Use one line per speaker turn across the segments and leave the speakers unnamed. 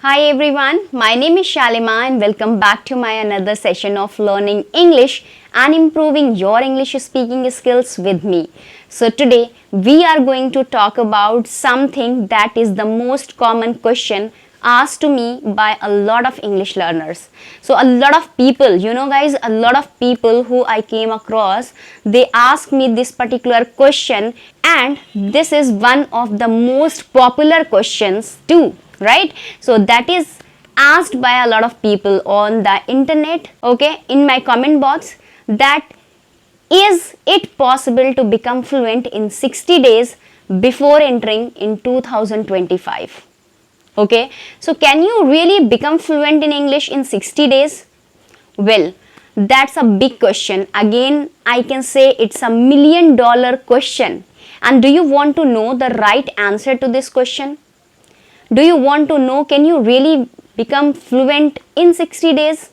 Hi everyone, my name is Shalima and welcome back to my another session of learning English and improving your English speaking skills with me. So today we are going to talk about something that is the most common question asked to me by a lot of English learners. So a lot of people, guys, a lot of people who I came across, they ask me this particular question, and this is one of the most popular questions too, right? So that is asked by a lot of people on the internet, okay, in my comment box, that is it possible to become fluent in 60 days before entering in 2025? Okay, so can you really become fluent in English in 60 days? Well, that's a big question. Again, I can say it's a $1,000,000 question. And do you want to know the right answer to this question? Do you want to know, can you really become fluent in 60 days?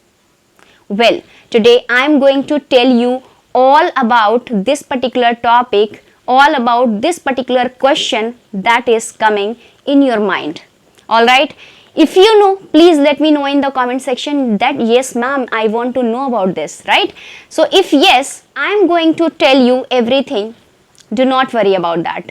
Well, today I am going to tell you all about this particular topic, all about this particular question that is coming in your mind. Alright, if you know, please let me know in the comment section that yes ma'am, I want to know about this, right? So if yes, I am going to tell you everything. Do not worry about that.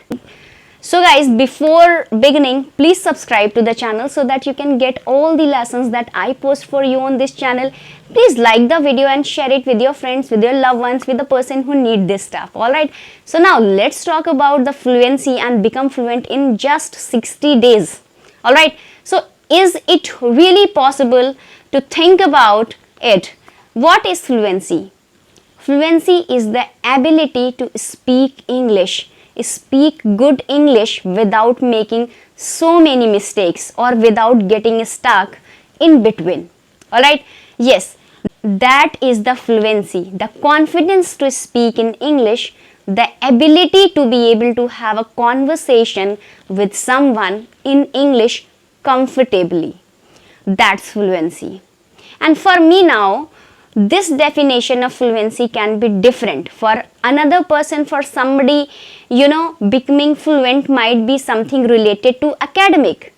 So guys, before beginning, please subscribe to the channel so that you can get all the lessons that I post for you on this channel. Please like the video and share it with your friends, with your loved ones, with the person who need this stuff. Alright, so now let's talk about the fluency and become fluent in just 60 days. Alright, so is it really possible to think about it? What is fluency? Fluency is the ability to speak English, speak good English without making so many mistakes or without getting stuck in between. Alright, yes, that is the fluency, the confidence to speak in English, the ability to be able to have a conversation with someone in English comfortably. That's fluency. And for me now, this definition of fluency can be different for another person. For somebody, becoming fluent might be something related to academic.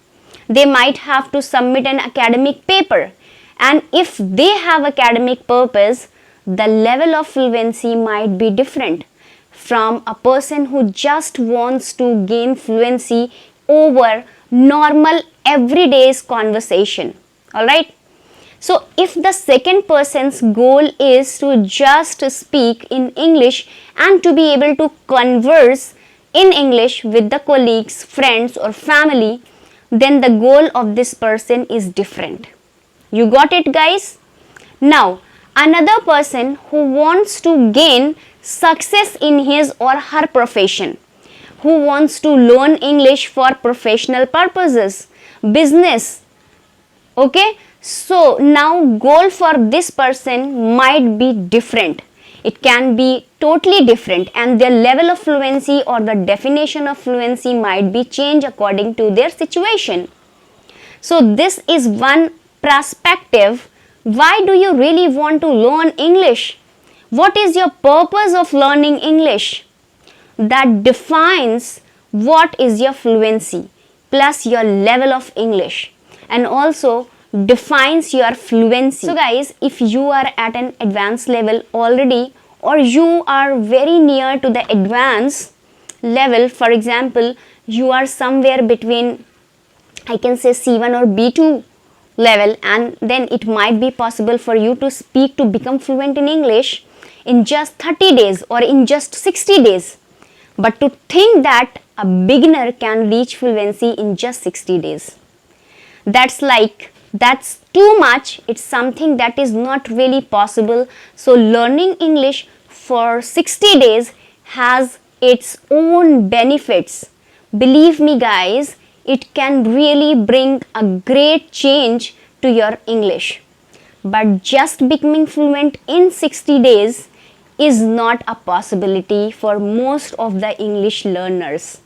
They might have to submit an academic paper, and if they have academic purpose, the level of fluency might be different from a person who just wants to gain fluency over normal everyday's conversation. Alright, so if the second person's goal is to just speak in English and to be able to converse in English with the colleagues, friends or family, then the goal of this person is different. You got it, guys? Now, another person who wants to gain success in his or her profession, who wants to learn English for professional purposes, business, okay? So now goal for this person might be different. It can be totally different, and their level of fluency or the definition of fluency might be changed according to their situation. So this is one perspective. Why do you really want to learn English? What is your purpose of learning English? That defines what is your fluency plus your level of English, and also defines your fluency. So guys, if you are at an advanced level already, or you are very near to the advanced level, for example, you are somewhere between, I can say, C1 or B2 level, and then it might be possible for you to speak, to become fluent in English in just 30 days or in just 60 days. But to think that a beginner can reach fluency in just 60 days, that's too much. It's something that is not really possible. So learning English for 60 days has its own benefits. Believe me guys, it can really bring a great change to your English. But just becoming fluent in 60 days is not a possibility for most of the English learners.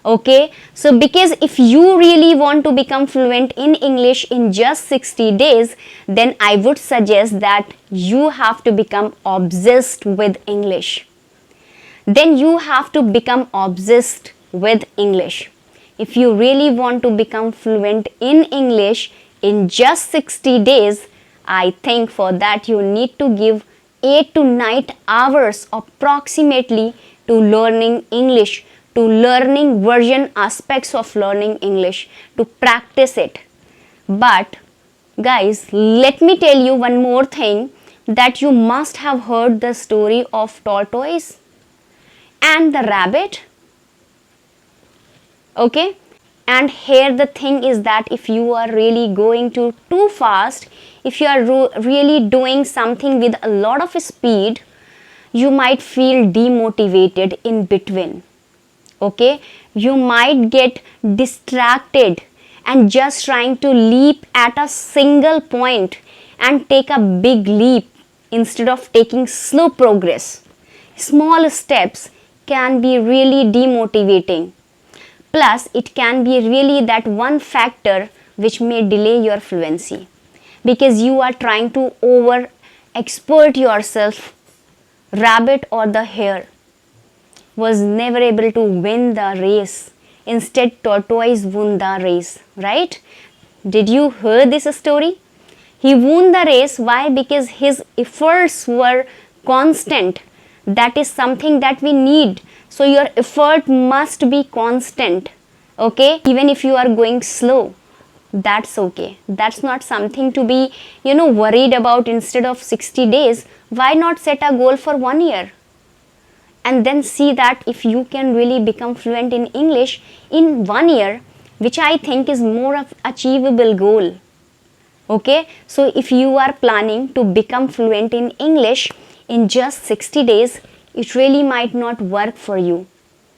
Okay, so because if you really want to become fluent in English in just 60 days, then I would suggest that you have to become obsessed with English. Then you have to become obsessed with English. If you really want to become fluent in English in just 60 days, I think for that you need to give 8 to 9 hours approximately to learning English, to learning version aspects of learning English, to practice it. But guys, let me tell you one more thing, that you must have heard the story of tortoise and the rabbit. Okay, and here the thing is that if you are really going too fast, if you are really doing something with a lot of speed, you might feel demotivated in between. Okay, you might get distracted and just trying to leap at a single point and take a big leap instead of taking slow progress. Small steps can be really demotivating. Plus, it can be really that one factor which may delay your fluency, because you are trying to over expert yourself. Rabbit or the hare was never able to win the race. Instead, tortoise won the race, right? Did you hear this story? He won the race. Why? Because his efforts were constant. That is something that we need. So your effort must be constant. Okay? Even if you are going slow, that's okay. That's not something to be, worried about. Instead of 60 days, why not set a goal for 1 year? And then see that if you can really become fluent in English in 1 year, which I think is more of achievable goal. Okay, so if you are planning to become fluent in English in just 60 days, it really might not work for you.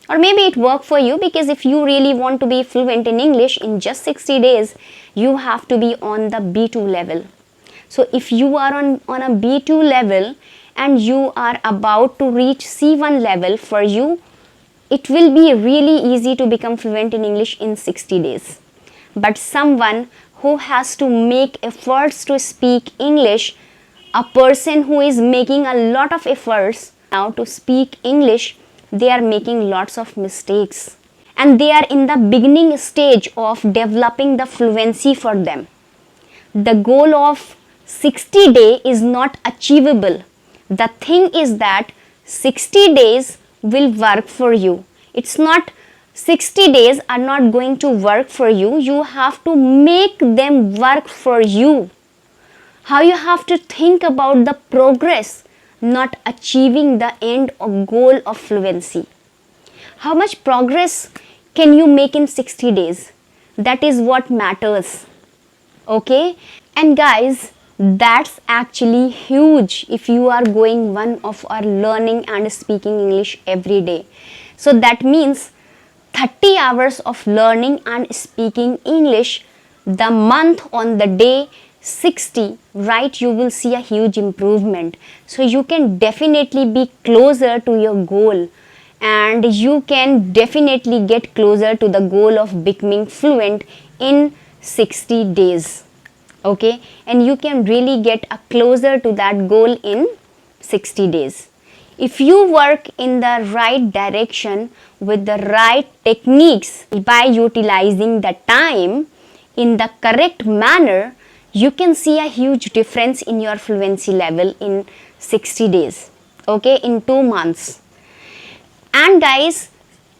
Or maybe it worked for you, because if you really want to be fluent in English in just 60 days, you have to be on the B2 level. So if you are on a B2 level and you are about to reach C1 level, for you, it will be really easy to become fluent in English in 60 days. But someone who has to make efforts to speak English, a person who is making a lot of efforts now to speak English, they are making lots of mistakes. And they are in the beginning stage of developing the fluency for them. The goal of 60 days is not achievable. The thing is that 60 days will work for you. It's not 60 days are not going to work for you. You have to make them work for you. How you have to think about the progress, not achieving the end or goal of fluency. How much progress can you make in 60 days? That is what matters. Okay? And guys, that's actually huge if you are going one of our learning and speaking English every day. So that means 30 hours of learning and speaking English, the month on the day 60, right, you will see a huge improvement. So you can definitely be closer to your goal, and you can definitely get closer to the goal of becoming fluent in 60 days. Okay, and you can really get closer to that goal in 60 days. If you work in the right direction with the right techniques, by utilizing the time in the correct manner, you can see a huge difference in your fluency level in 60 days. Okay, in 2 months. And guys,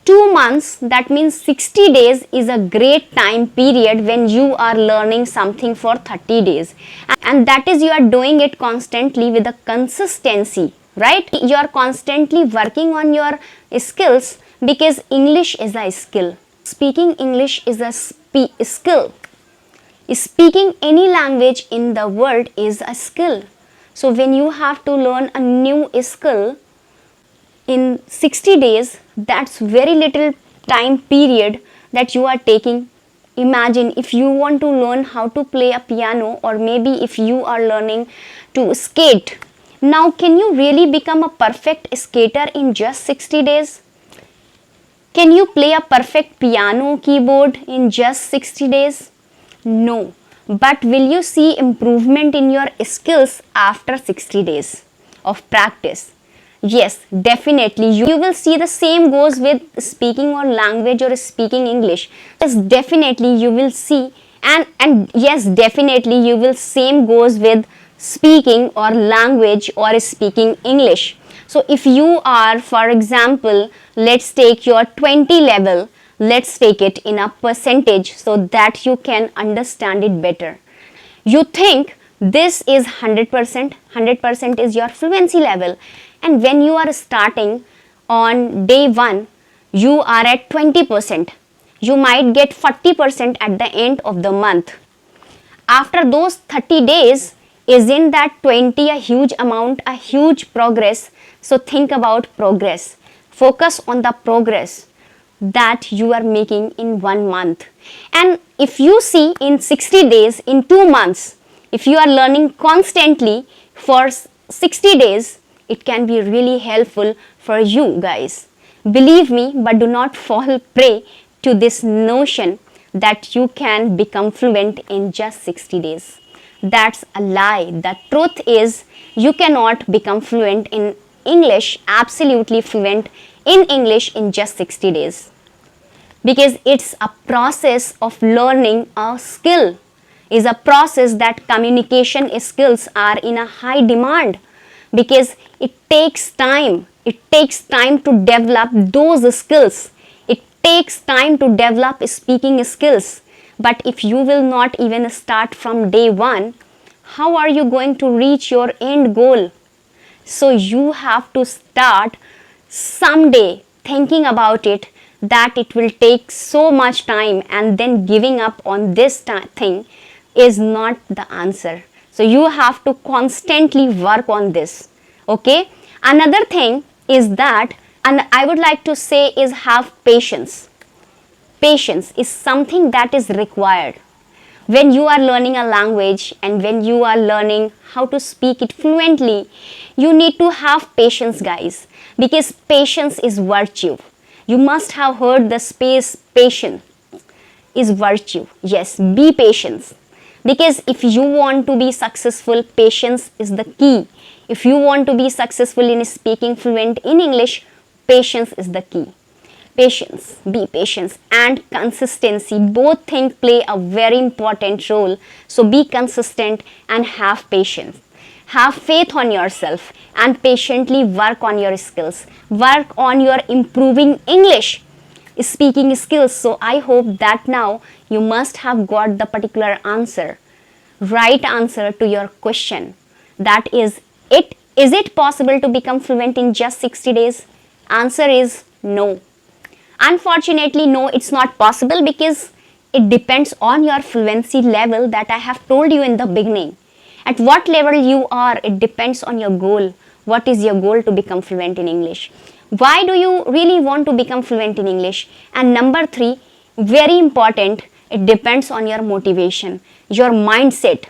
2 months, that means 60 days is a great time period when you are learning something for 30 days. And that is, you are doing it constantly with a consistency, right? You are constantly working on your skills, because English is a skill. Speaking English is a skill. Speaking any language in the world is a skill. So when you have to learn a new skill in 60 days, that's very little time period that you are taking. Imagine if you want to learn how to play a piano, or maybe if you are learning to skate. Now, can you really become a perfect skater in just 60 days? Can you play a perfect piano keyboard in just 60 days? No. But will you see improvement in your skills after 60 days of practice? Yes, definitely. You will see the same goes with speaking or language or speaking English. Yes, definitely you will see And yes, definitely you will same goes with speaking or language or speaking English. So if you are, for example, let's take your 20 level, let's take it in a percentage so that you can understand it better. You think this is 100%, 100% is your fluency level, and when you are starting on day 1, you are at 20%. You might get 40% at the end of the month. After those 30 days, isn't that 20 a huge amount, a huge progress? So think about progress. Focus on the progress that you are making in 1 month. And if you see in 60 days, in 2 months, if you are learning constantly for 60 days, it can be really helpful for you guys. Believe me, but do not fall prey to this notion that you can become fluent in just 60 days. That's a lie. The truth is, you cannot become fluent in English, absolutely fluent in English in just 60 days. Because it's a process of learning a skill. Is a process that communication skills are in a high demand, because it takes time. It takes time to develop those skills. It takes time to develop speaking skills. But if you will not even start from day 1, how are you going to reach your end goal? So you have to start someday thinking about it, that it will take so much time, and then giving up on this thing is not the answer. So you have to constantly work on this. Okay. Another thing is that, and I would like to say, is have patience. Patience is something that is required when you are learning a language, and when you are learning how to speak it fluently. You need to have patience, guys, because patience is virtue. You must have heard the space, patience is virtue. Yes, be patient, because if you want to be successful, patience is the key. If you want to be successful in speaking fluent in English, patience is the key. Patience, be patient, and consistency, both things play a very important role. So be consistent and have patience. Have faith on yourself and patiently work on your skills. Work on your improving English speaking skills. So I hope that now you must have got the particular answer, right answer to your question. That is it. Is it possible to become fluent in just 60 days? Answer is no. Unfortunately, no, it's not possible, because it depends on your fluency level that I have told you in the beginning. At what level you are, it depends on your goal. What is your goal to become fluent in English? Why do you really want to become fluent in English? And number 3, very important, it depends on your motivation, your mindset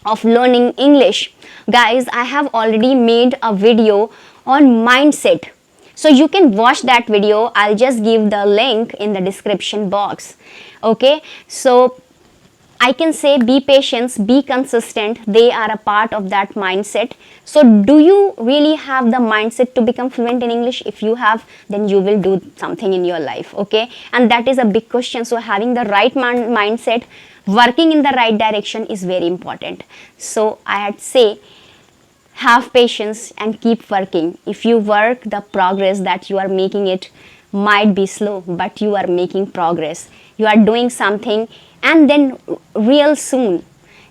of learning English. Guys, I have already made a video on mindset. So you can watch that video. I'll just give the link in the description box. Okay, so I can say be patient, be consistent. They are a part of that mindset. So do you really have the mindset to become fluent in English? If you have, then you will do something in your life. Okay, and that is a big question. So having the right mindset, working in the right direction is very important. So I'd say have patience and keep working. If you work, the progress that you are making, it might be slow, but you are making progress. You are doing something, and then real soon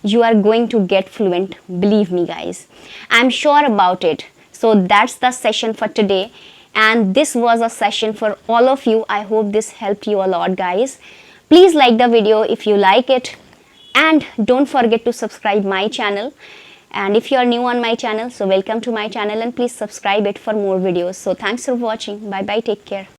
you are going to get fluent. Believe me, guys, I'm sure about it. So that's the session for today, and this was a session for all of you. I hope this helped you a lot, guys. Please like the video if you like it, and don't forget to subscribe my channel. And if you are new on my channel, so welcome to my channel, and please subscribe it for more videos. So thanks for watching. Bye bye, take care.